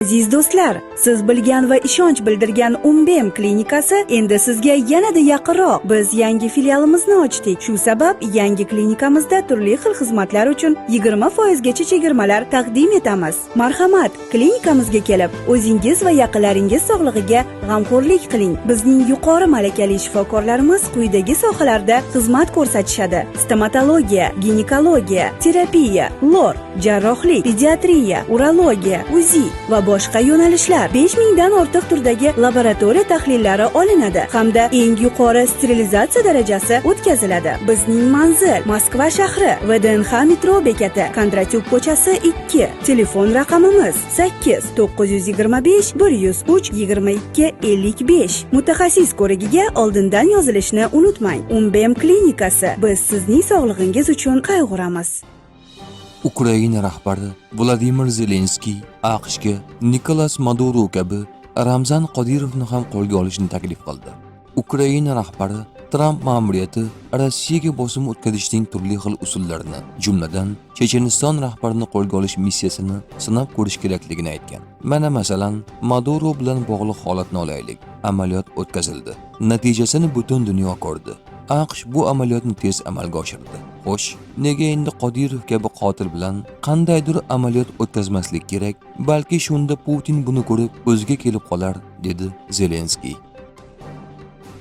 Aziz do'stlar, siz bilgan va ishonch bildirgan Umbem klinikasi endi sizga yanada yaqinroq. Biz yangi filialimizni ochdik. Shu sabab yangi klinikamizda turli xil xizmatlar uchun 20% gacha chegirmalar taqdim etamiz. Marhamat, klinikamizga kelib, o'zingiz va yaqinlaringiz sog'lig'iga g'amxo'rlik qiling. Bizning yuqori malakali shifokorlarimiz quyidagi sohalarda xizmat ko'rsatishadi: stomatologiya, ginekologiya, terapiya, lor, jarrohlik, pediatriya, urologiya, UZI va boshqa yo'nalishlar. 5000 dan ortiq turdagi laboratoriya tahlillari olinadi hamda eng yuqori sterilizatsiya darajasi o'tkaziladi. Bizning manzil Moskva shahri, VDNX metro bekati, Kondratyuk ko'chasi 2. Telefon raqamimiz 8 925 103 22 55. Mutaxassis ko'rigiga oldindan yozilishni unutmang. Umbem klinikasi. Biz sizning sog'lig'ingiz uchun qayg'uramiz. Ukraina rahbari Vladimir Zelenskiy AQShga Nikolas Maduro kabi Ramzan Qodirovni ham qo'lga olishni taklif qildi. Ukraina rahbari Tramp ma'muriyati Rossiyaga bosim o'tkazishning turli xil usullarini, jumladan Checheniston rahbarini qo'lga olish missiyasini sinab ko'rish kerakligini aytgan. Mana masalan, Maduro bilan bog'liq holatni olaylik. Amaliyot o'tkazildi. Natijasini butun dunyo ko'rdi. AQSh bu amaliyotni tez amalga oshirdi. Xo'sh, nega endi Qodirov kabi qotil bilan qandaydir amaliyot o'tkazmaslik kerak? Balki shunda Putin buni ko'rib o'ziga kelib qolar, dedi Zelenskiy.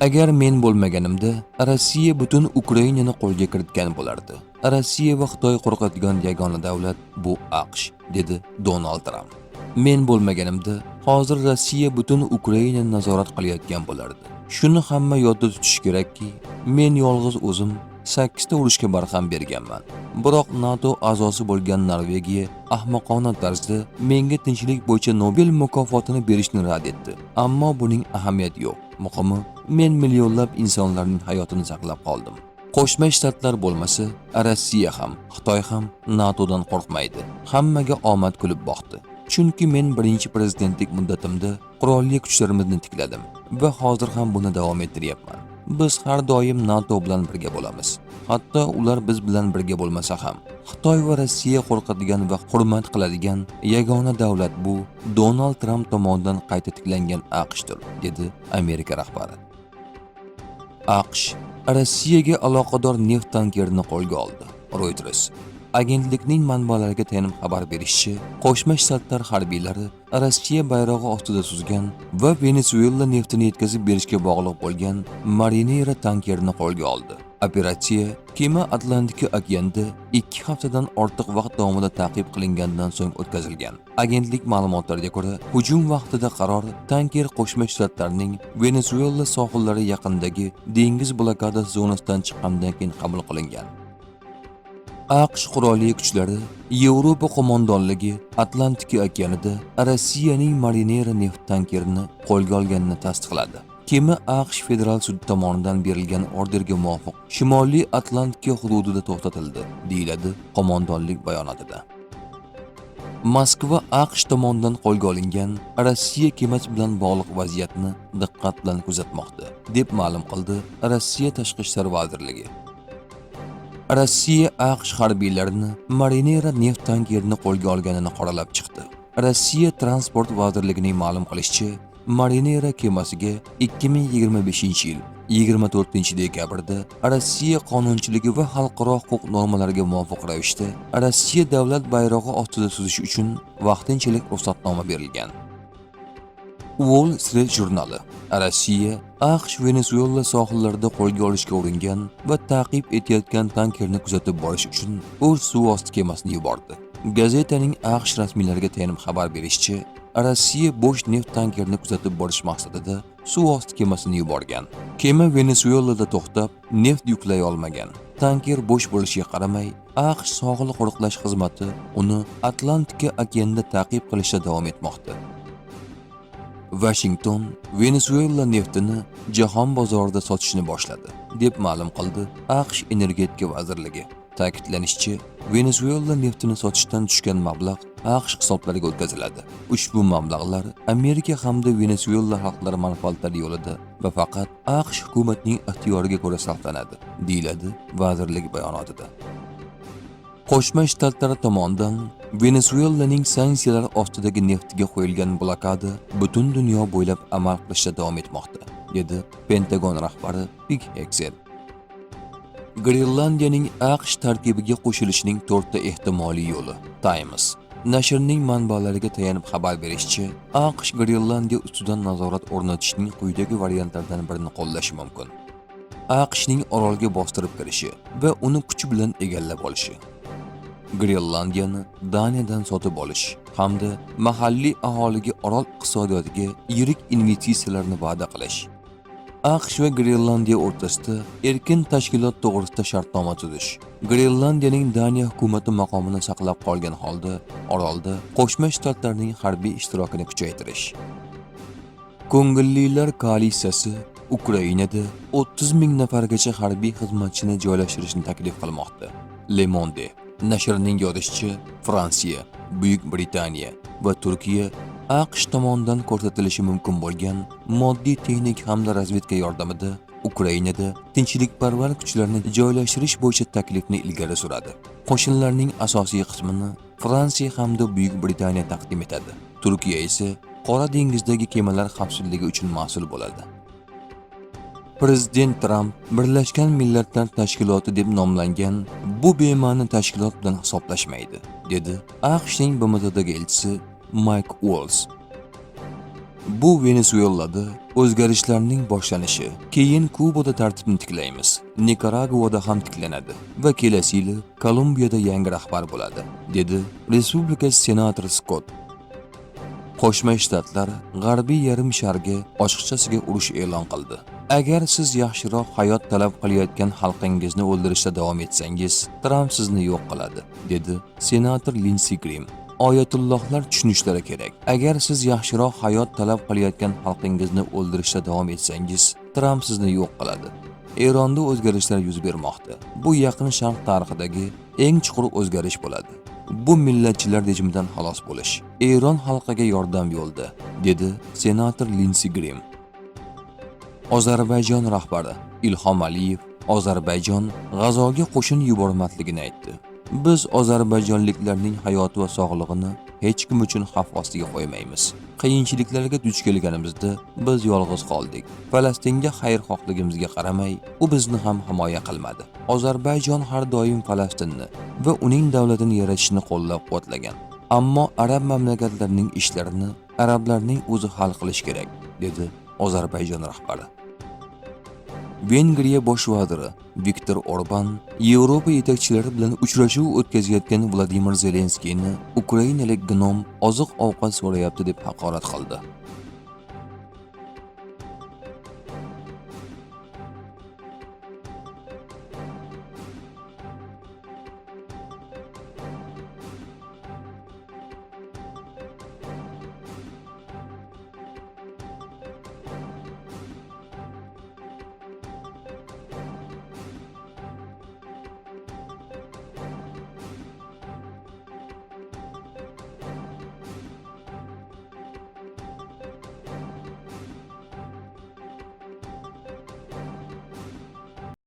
Agar men bo'lmaganimda, Rossiya butun Ukrainani qo'lga kiritgan bo'lardi. Rossiya va Xitoy qo'rqadigan yagona davlat bu AQSh, dedi Donald Tramp. Men bo'lmaganimda, hozir Rossiya butun Ukrainani nazorat qilayotgan bo'lardi. Shuni hamma yodda tutish kerakki, men yolg'iz o'zim 8 ta urushga barham berganman. Biroq NATO a'zosi bo'lgan Norvegiya ahmoqona tarzda menga tinchlik bo'yicha Nobel mukofotini berishni rad etdi. Ammo buning ahamiyati yo'q. Muhimi, men millionlab insonlarning hayotini saqlab qoldim. Qo'shma Shtatlar bo'lmasa, Rossiya ham, Xitoy ham NATOdan qo'rqmaydi. Hammaga omad kulib boqdi. Chunki men birinchi prezidentlik muddatimda qurolli kuchlarimizni tikladim va hozir ham buni davom ettiryapman. Biz har doim NATO bilan birga bo'lamiz. Hatto ular biz bilan birga bo'lmasa ham. Xitoy va Rossiya qo'rqadigan va hurmat qiladigan yagona davlat bu Donald Tramp tomonidan qayta tiklangan AQShdir, dedi Amerika rahbari. AQSh Rossiyaga aloqador neft tankerini qo'lga oldi. Reuters agentlikning manbalariga tayanib xabar berishicha, Qo'shma Shtatlar harbiylari Rossiya bayrog'i ostida suzgan va Venesuela neftini yetkazib berishga bog'liq bo'lgan Marinera tankerini qo'lga oldi. Operatsiya kema Atlantika okeanida 2 haftadan ortiq vaqt davomida ta'qib qilingandan so'ng o'tkazilgan. Agentlik ma'lumotlariga ko'ra, hujum vaqtida qaror tanker Qo'shma Shtatlarning Venesuela sohillari yaqinidagi dengiz blokadasi zonasidan chiqqandan keyin qabul qilingan. AQSh qurolli kuchlari Yevropa qo'mondonligi Atlantika okeanida Rossiyaning Marinera neft tankerini qo'lga olganini tasdiqladi. Kema AQSh federal sudi tomonidan berilgan orderga muvofiq Shimoliy Atlantika hududida to'xtatildi, deyiladi qo'mondonlik bayonotida. Moskva AQSh tomonidan qo'lga olingan Rossiya kemasi bilan bog'liq vaziyatni diqqat bilan kuzatmoqda, deb ma'lum qildi Rossiya Tashqi ishlar vazirligi. Rossiya AQSh harbiylarini Marinera neft tankerini qo'lga olganini qoralab chiqdi. Rossiya Transport vazirligining ma'lum qilishicha, Marinera kemasiga 2025-yil 24-dekabrda Rossiya qonunchiligi va xalqaro huquq normalariga muvofiq ravishda Rossiya davlat bayrog'i ostida suzish uchun vaqtinchalik ruxsatnoma berilgan. Wall Street jurnali Rossiya AQSh Venesuela sohillarida qo'lga olishga uringan va ta'qib etayotgan tankerni kuzatib borish uchun o'z suv osti kemasini yubordi. Gazetaning AQSh rasmiylariga tayanib xabar berishicha, Rossiya bo'sh neft tankerini kuzatib borish maqsadida suv osti kemasini yuborgan. Kema Venesuelada to'xtab, neft yuklay olmagan. Tanker bo'sh bo'lishiga qaramay, AQSh sog'liq qo'riqlash xizmati uni Atlantika okeanida ta'qib qilishda davom etmoqda. Washington Venesuela neftini jahon bozorida sotishni boshladi, deb ma'lum qildi AQSh energetika vazirligi. Ta'kidlanishicha, Venesuela neftini sotishdan tushgan mablag' AQSh hisoblariga o'tkaziladi. Ushbu mablag'lar Amerika hamda Venesuela xalqlari manfaatlari yo'lida va faqat AQSh hukumatining ixtiyoriga ko'ra sarflanadi, deyiladi vazirlik bayonotida. Qo'shma Shtatlar tomonidan Venesuelaning sanksiyalar ostidagi neftiga qo'yilgan blokada butun dunyo bo'ylab amal qilishda davom etmoqda, dedi Pentagon rahbari Pete Hegseth. Grenlandiyaning AQSh tarkibiga qo'shilishining 4 ta ehtimoliy yo'li. Times nashrning manbalariga tayanib xabar berishicha, AQSh Grenlandiya ustidan nazorat o'rnatishning quyidagi variantlardan birini qo'llashi mumkin. AQShning orolga bostirib kirishi va uni kuch bilan egallab olishi. Grenlandiyani Daniyadan sotib olish hamda mahalliy aholiga orol iqtisodiyotiga yirik investitsiyalarni va'da qilish. AQSh va Grenlandiya o'rtasida erkin tashkilot to'g'risida shartnoma tuzish. Grenlandiyaning Daniya hukumati maqomini saqlab qolgan holda orolda Qo'shma Shtatlarning harbiy ishtirokini kuchaytirish. Ko'ngillilar koalitsiyasi Ukrainada 30 ming nafargacha harbiy xizmatchini joylashtirishni taklif qilmoqda. Le Monde nashrining yozishicha, Fransiya, Buyuk Britaniya va Turkiya AQSh tomonidan ko'rsatilishi mumkin bo'lgan moddiy, texnik hamda razvedka yordamida Ukrainada tinchlikparvar kuchlarni joylashtirish bo'yicha taklifni ilgari suradi. Qo'shinlarning asosiy qismini Fransiya hamda Buyuk Britaniya taqdim etadi. Turkiya esa Qora dengizdagi kemalar xavfsizligi uchun mas'ul bo'ladi. Prezident Trump Birlashgan Millatlar Tashkiloti deb nomlangan bu bema'ni tashkilot bilan hisoblashmaydi, dedi AQShning BMTdagi elchisi Mike Waltz. Bu Venesuelada o'zgarishlarning boshlanishi, keyin Kubada tartibni tiklaymiz, Nikaraguada ham tiklanadi va kelasi yili Kolumbiyada yangi rahbar bo'ladi, dedi Respublika senatori Scott. Qo'shma Shtatlar G'arbiy yarim sharga ochiqchasiga urush e'lon qildi. Agar siz yaxshiroq hayot talab qilayotgan xalqingizni o'ldirishda davom etsangiz, Trump sizni yo'q qiladi, dedi senator Lindsey Graham. Oyatullohlar tushunishlari kerak. Agar siz yaxshiroq hayot talab qilayotgan xalqingizni o'ldirishda davom etsangiz, Trump sizni yo'q qiladi. Eronda o'zgarishlar yuz bermoqda. Bu yaqin sharq tarixidagi eng chuqur o'zgarish bo'ladi. Bu millatchilar rejimidan xalos bo'lish. Eron xalqiga yordam yo'lda, dedi senator Lindsey Graham. Ozarbayjon rahbari Ilhom Aliyev Ozarbayjon G'azoga qo'shin yubormasligini aytdi. Biz ozarbayjonliklarning hayoti va sog'lig'ini hech kim uchun xavf ostiga qo'ymaymiz. Qiyinchiliklarga duch kelganimizda biz yolg'iz qoldik. Falastinga xayrixohligimizga qaramay, u bizni ham himoya qilmadi. Ozarbayjon har doim Falastinni va uning davlatini yaratishni qo'llab-quvvatlagan. Ammo arab mamlakatlarining ishlarini arablarning o'zi hal qilish kerak, dedi Ozarbayjon rahbari. Vengriya bosh vaziri Viktor Orban Yevropa yetakchilari bilan uchrashuv o'tkazayotgan Vladimir Zelenskiyni ukrainalik gnom oziq-ovqat so'rayapti deb haqorat qildi.